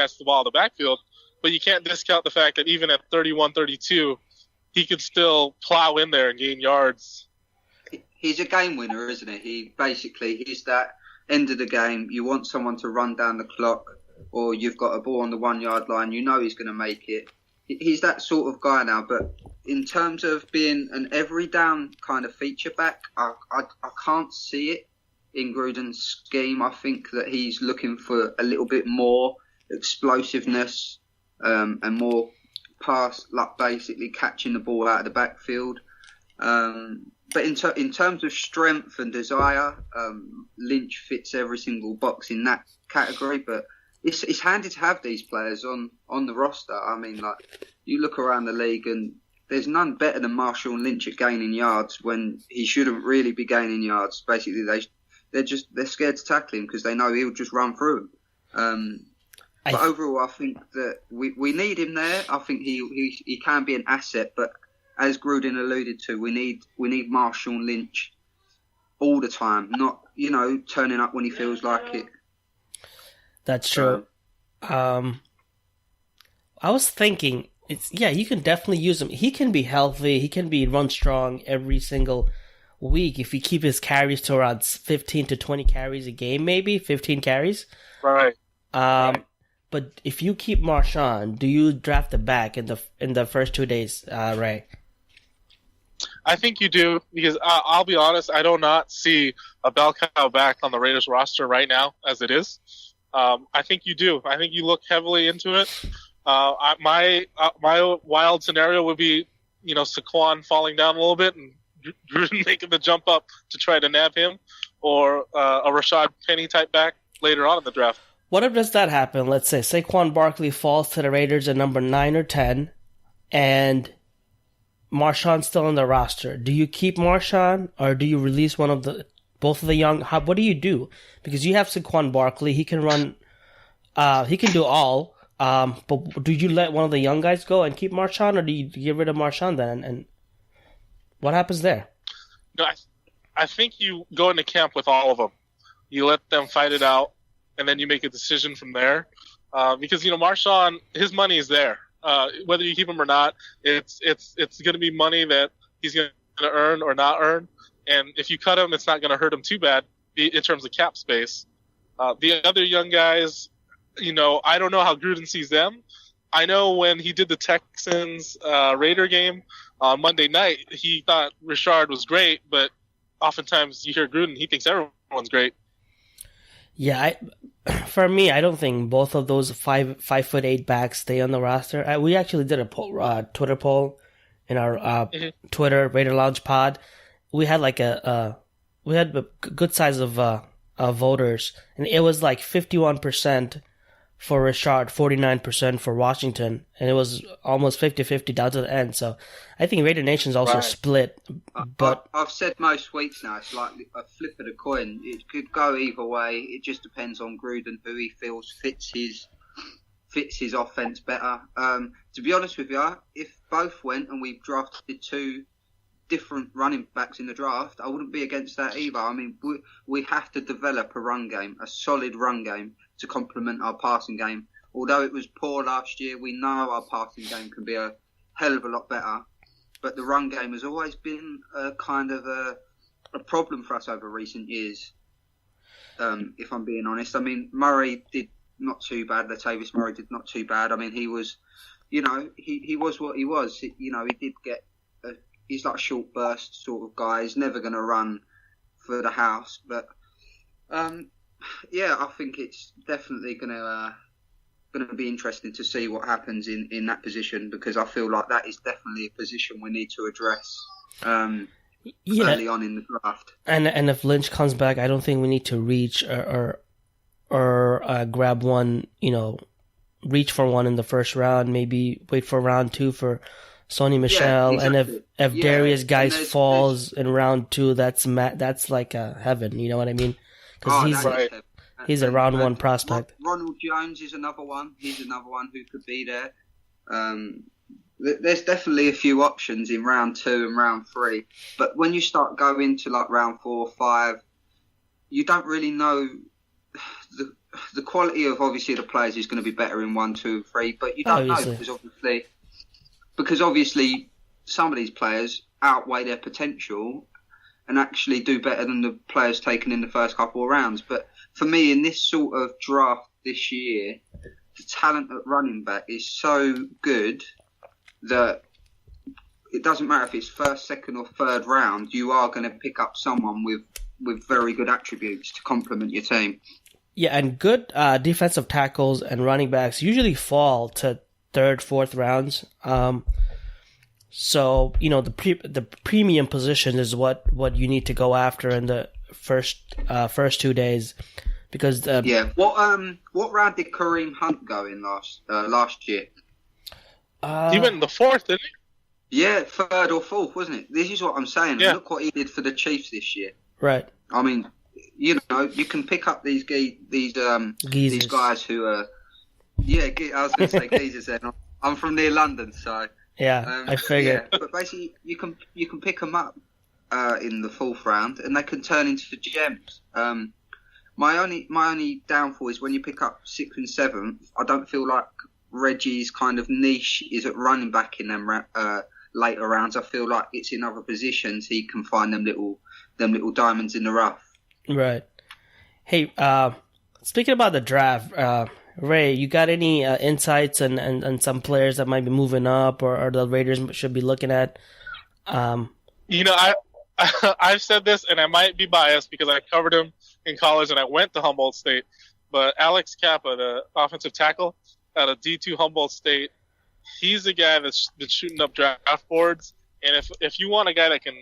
catch the ball in the backfield. But you can't discount the fact that even at 31, 32, he could still plow in there and gain yards. He's a game winner, isn't he? He's that end of the game. You want someone to run down the clock, or you've got a ball on the 1 yard line. You know he's going to make it. He's that sort of guy now. But in terms of being an every down kind of feature back, I can't see it in Gruden's scheme. I think that he's looking for a little bit more explosiveness and more pass, like basically catching the ball out of the backfield. But in terms of strength and desire, Lynch fits every single box in that category. But it's handy to have these players on the roster. I mean, like, you look around the league and there's none better than Marshall Lynch at gaining yards when he shouldn't really be gaining yards. Basically, they're scared to tackle him because they know he'll just run through them. But overall, I think that we need him there. I think he can be an asset, but as Gruden alluded to, we need Marshall Lynch all the time, not turning up when he feels like it. That's true. I was thinking, you can definitely use him. He can be healthy. He can be run strong every single week if he keep his carries to around 15 to 20 carries a game, maybe 15 carries. Right. But if you keep Marshawn, do you draft the back in the first 2 days, Ray? I think you do, because I'll be honest, I do not see a bell cow back on the Raiders roster right now as it is. I think you do. I think you look heavily into it. My wild scenario would be, Saquon falling down a little bit and Gruden making the jump up to try to nab him, or a Rashad Penny type back later on in the draft. What if does that happen? Let's say Saquon Barkley falls to the Raiders at number 9 or 10, and Marshawn's still on the roster. Do you keep Marshawn, or do you release both of the young? What do you do? Because you have Saquon Barkley, he can run, he can do all. But do you let one of the young guys go and keep Marshawn, or do you get rid of Marshawn then? And what happens there? No, I think you go into camp with all of them. You let them fight it out, and then you make a decision from there. Because Marshawn, his money is there. Whether you keep him or not, it's going to be money that he's going to earn or not earn. And if you cut him, it's not going to hurt him too bad in terms of cap space. The other young guys, I don't know how Gruden sees them. I know when he did the Texans Raider game on Monday night, he thought Richard was great, but oftentimes you hear Gruden, he thinks everyone's great. Yeah, for me, I don't think both of those 5'8" backs stay on the roster. We actually did a Twitter poll in our Twitter Raider Lounge pod. We had we had a good size of voters, and it was like 51% for Richard, 49% for Washington, and it was almost 50-50 down to the end. So I think Raider Nation's also split. But I've said most weeks now, it's like a flip of the coin. It could go either way. It just depends on Gruden, who he feels fits his offense better. To be honest with you, if both went and we drafted two different running backs in the draft, I wouldn't be against that either. I mean, we have to develop a run game, a solid run game, to complement our passing game. Although it was poor last year, we know our passing game can be a hell of a lot better. But the run game has always been a kind of a problem for us over recent years, if I'm being honest. I mean, Murray did not too bad. Latavius Murray did not too bad. I mean, he was, he was what he was. He did get, he's like a short burst sort of guy. He's never going to run for the house. But, I think it's definitely going to be interesting to see what happens in that position, because I feel like that is definitely a position we need to address early on in the draft. And if Lynch comes back, I don't think we need to reach or grab one, reach for one in the first round, maybe wait for round 2 for Sony Michel. Yeah, exactly. And if Darius Guice falls in round 2, that's like heaven, you know what I mean? Because he's a round 1 prospect. Ronald Jones is another one. He's another one who could be there. There's definitely a few options in round 2 and round 3. But when you start going to like round 4 or 5, you don't really know the quality of obviously the players is going to be better in 1, 2, and 3, but you don't know because obviously some of these players outweigh their potential and actually do better than the players taken in the first couple of rounds. But for me, in this sort of draft this year, the talent at running back is so good that it doesn't matter if it's first, second, or third round. You are going to pick up someone with very good attributes to complement your team. Yeah, and good defensive tackles and running backs usually fall to third, fourth rounds. So the premium position is what you need to go after in the first 2 days, because What round did Kareem Hunt go in last year? He went in the fourth, didn't he? Yeah, third or fourth, wasn't it? This is what I'm saying. Yeah. Look what he did for the Chiefs this year. Right. I mean, you can pick up these guys who are. Yeah, I was going to say geezers. Then I'm from near London, so. Yeah, I figured. Yeah, but basically, you can pick them up in the fourth round, and they can turn into gems. My only downfall is when you pick up 6th and 7th. I don't feel like Reggie's kind of niche is at running back in them later rounds. I feel like it's in other positions he can find them little diamonds in the rough. Right. Hey, speaking about the draft, Ray, you got any insights and some players that might be moving up or the Raiders should be looking at? I've said this, and I might be biased because I covered him in college and I went to Humboldt State. But Alex Kappa, the offensive tackle out of D2 Humboldt State, he's the guy that's shooting up draft boards. And if you want a guy that can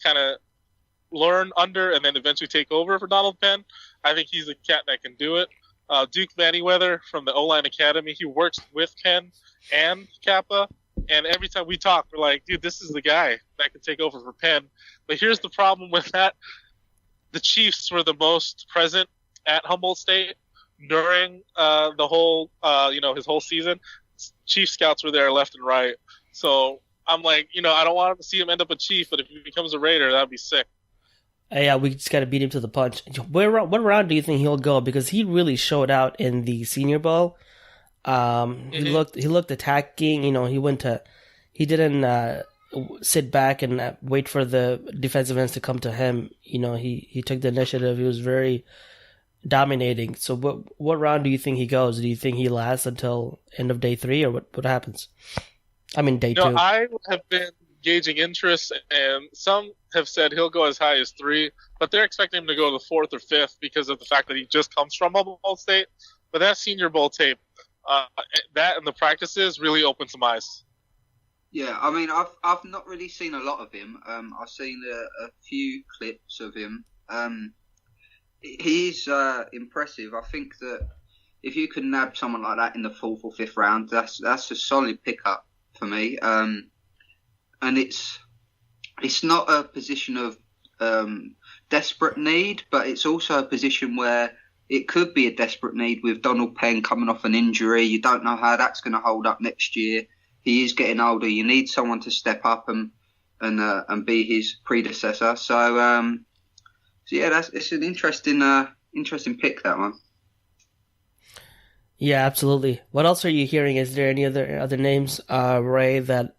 kind of learn under and then eventually take over for Donald Penn, I think he's a cat that can do it. Duke Manyweather from the O-Line Academy, he works with Penn and Kappa, and every time we talk, we're like, dude, this is the guy that can take over for Penn. But here's the problem with that. The Chiefs were the most present at Humboldt State during the whole, his whole season. Chief scouts were there left and right. So I'm like, I don't want to see him end up a Chief, but if he becomes a Raider, that'd be sick. Yeah, we just got to beat him to the punch. What round do you think he'll go? Because he really showed out in the Senior Bowl. He looked attacking. He didn't sit back and wait for the defensive ends to come to him. He took the initiative. He was very dominating. So what round do you think he goes? Do you think he lasts until end of day 3, or what happens? I mean, day 2. I have been gauging interest, and some have said he'll go as high as 3, but they're expecting him to go to the 4th or 5th because of the fact that he just comes from Humboldt State. But that Senior Bowl tape, that and the practices really opened some eyes. Yeah, I mean, I've not really seen a lot of him. I've seen a few clips of him. He's impressive. I think that if you could nab someone like that in the 4th or 5th round, that's a solid pickup for me. And it's not a position of desperate need, but it's also a position where it could be a desperate need with Donald Penn coming off an injury. You don't know how that's going to hold up next year. He is getting older. You need someone to step up and be his predecessor. So yeah, it's an interesting pick, that one. Yeah, absolutely. What else are you hearing? Is there any other names, Ray, that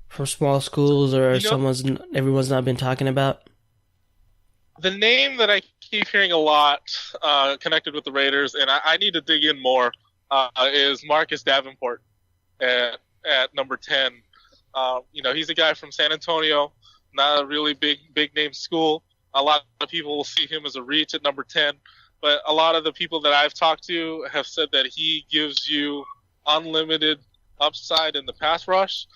from small schools or everyone's not been talking about? The name that I keep hearing a lot connected with the Raiders, and I need to dig in more, is Marcus Davenport at number 10. He's a guy from San Antonio, not a really big name school. A lot of people will see him as a reach at number 10, but a lot of the people that I've talked to have said that he gives you unlimited upside in the pass rush.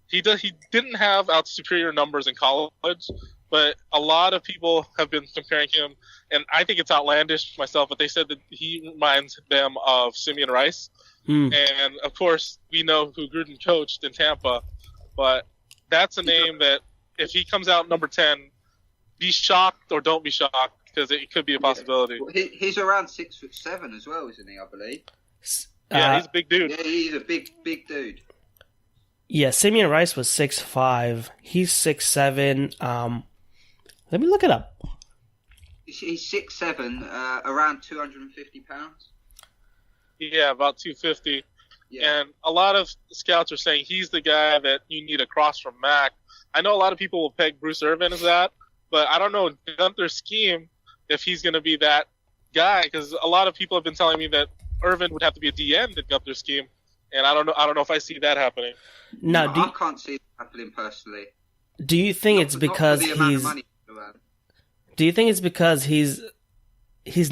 He didn't have superior numbers in college, but a lot of people have been comparing him, and I think it's outlandish myself, but they said that he reminds them of Simeon Rice. And, of course, we know who Gruden coached in Tampa, but that's a name that if he comes out number 10, be shocked or don't be shocked, because it could be a possibility. Well, he's around 6'7" as well, isn't he, I believe? Yeah, he's a big dude. Yeah, he's a big dude. Yeah, Simeon Rice was 6'5". He's 6'7". Let me look it up. He's 6'7", around 250 pounds. Yeah, about 250. Yeah. And a lot of scouts are saying he's the guy that you need across from Mac. I know a lot of people will peg Bruce Irvin as that, but I don't know Gunther's scheme if he's going to be that guy, because a lot of people have been telling me that Irvin would have to be a D end in Gunther's scheme, and I don't know if I see that happening. No, I can't see it happening personally. Do you think it's because he's? Do you think it's because he's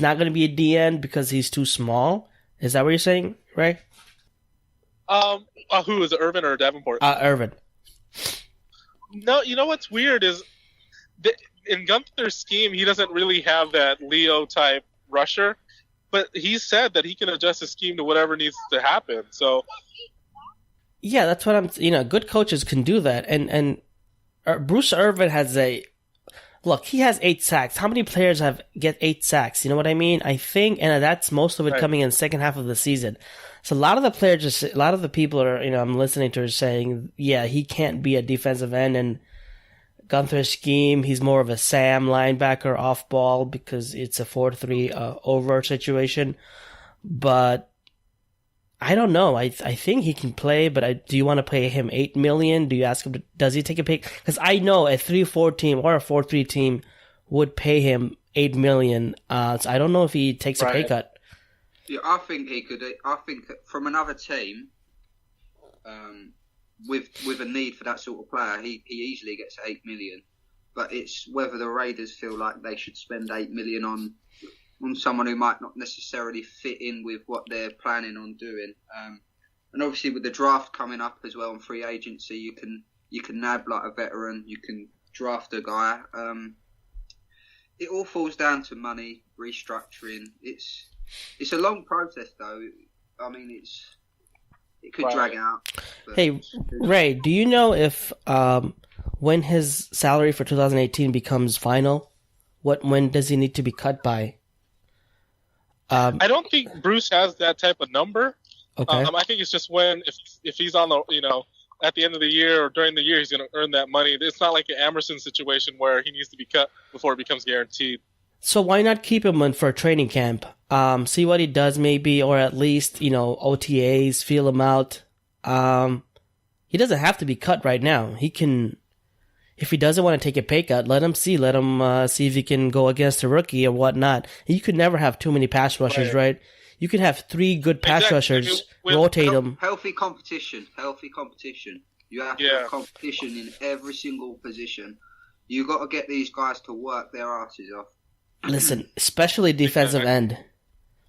not going to be a D end because he's too small? Is that what you're saying, Ray? Who is it, Irvin or Davenport? Irvin. No, you know what's weird is in Gunther's scheme, he doesn't really have that Leo type rusher, but he said that he can adjust his scheme to whatever needs to happen. So, yeah, that's what I'm. Good coaches can do that, and Bruce Irvin has a look. He has 8 sacks. How many players get 8 sacks? You know what I mean? I think, and that's most of it coming in the second half of the season. So a lot of the players, a lot of the people are, I'm listening to are saying, yeah, he can't be a defensive end, and Gunther's scheme, he's more of a Sam linebacker off ball because it's a 4-3 over situation. But I don't know. I think he can play, but do you want to pay him $8 million? Do you ask him? Does he take a pay? Because I know a 3-4 team or a 4-3 team would pay him $8 million. So I don't know if he takes a pay cut. Yeah, I think he could. I think from another team, with a need for that sort of player, he easily gets $8 million. But it's whether the Raiders feel like they should spend $8 million on someone who might not necessarily fit in with what they're planning on doing. And obviously with the draft coming up as well on free agency, you can nab like a veteran, you can draft a guy. It all falls down to money, restructuring. It's a long process though. I mean, it could drag out. Hey, Ray, do you know if when his salary for 2018 becomes final, when does he need to be cut by? I don't think Bruce has that type of number. Okay. I think it's just if he's on the at the end of the year or during the year he's going to earn that money. It's not like an Emerson situation where he needs to be cut before it becomes guaranteed. So why not keep him in for a training camp? See what he does maybe, or at least, OTAs, feel him out. He doesn't have to be cut right now. He can, if he doesn't want to take a pay cut, let him see if he can go against a rookie or whatnot. You could never have too many pass rushers, right? You could have 3 good pass rushers, rotate them. Healthy competition. You have to have competition in every single position. You got to get these guys to work their asses off. Listen, especially defensive end.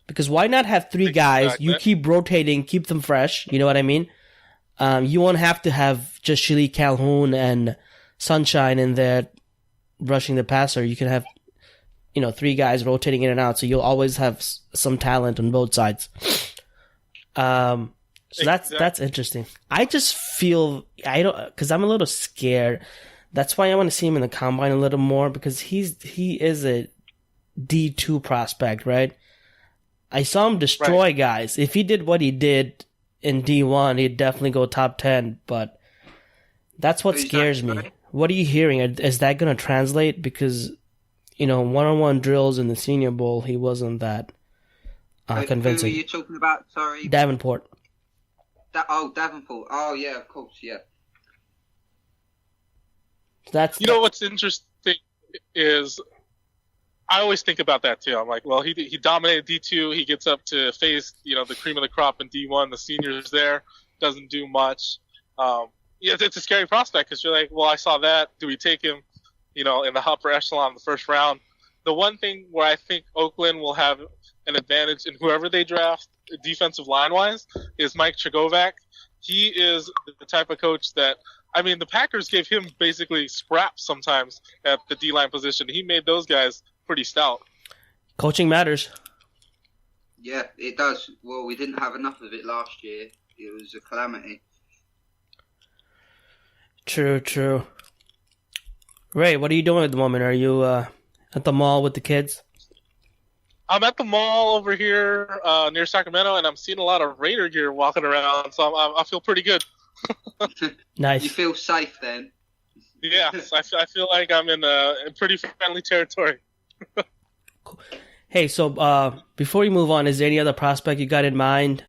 Because why not have 3 guys, you keep rotating, keep them fresh, you know what I mean? You won't have to have just Shilique Calhoun and Sunshine in there rushing the passer. You can have, 3 guys rotating in and out, so you'll always have some talent on both sides. So that's interesting. I just feel, because I'm a little scared. That's why I want to see him in the combine a little more, because he is a D2 prospect, right? I saw him destroy guys. If he did what he did in D1, he'd definitely go top 10, but that's what scares me. What are you hearing? Is that going to translate? Because, one-on-one drills in the Senior Bowl, he wasn't that convincing. Who are you talking about? Sorry. Davenport. Davenport. Oh, yeah, of course, yeah. That's what's interesting is I always think about that too. I'm like, well, he dominated D2. He gets up to face, the cream of the crop in D1. The seniors there, doesn't do much. It's a scary prospect because you're like, well, I saw that. Do we take him, in the upper echelon in the first round? The one thing where I think Oakland will have an advantage in whoever they draft, defensive line-wise, is Mike Trgovac. He is the type of coach that, the Packers gave him basically scraps sometimes at the D-line position. He made those guys pretty stout. Coaching matters. Yeah, it does. Well, we didn't have enough of it last year. It was a calamity. True. Ray, what are you doing at the moment? Are you at the mall with the kids? I'm at the mall over here near Sacramento, and I'm seeing a lot of Raider gear walking around, so I feel pretty good. Nice. You feel safe then? Yes, I feel like I'm in pretty friendly territory. Cool. Hey, so before we move on, is there any other prospect you got in mind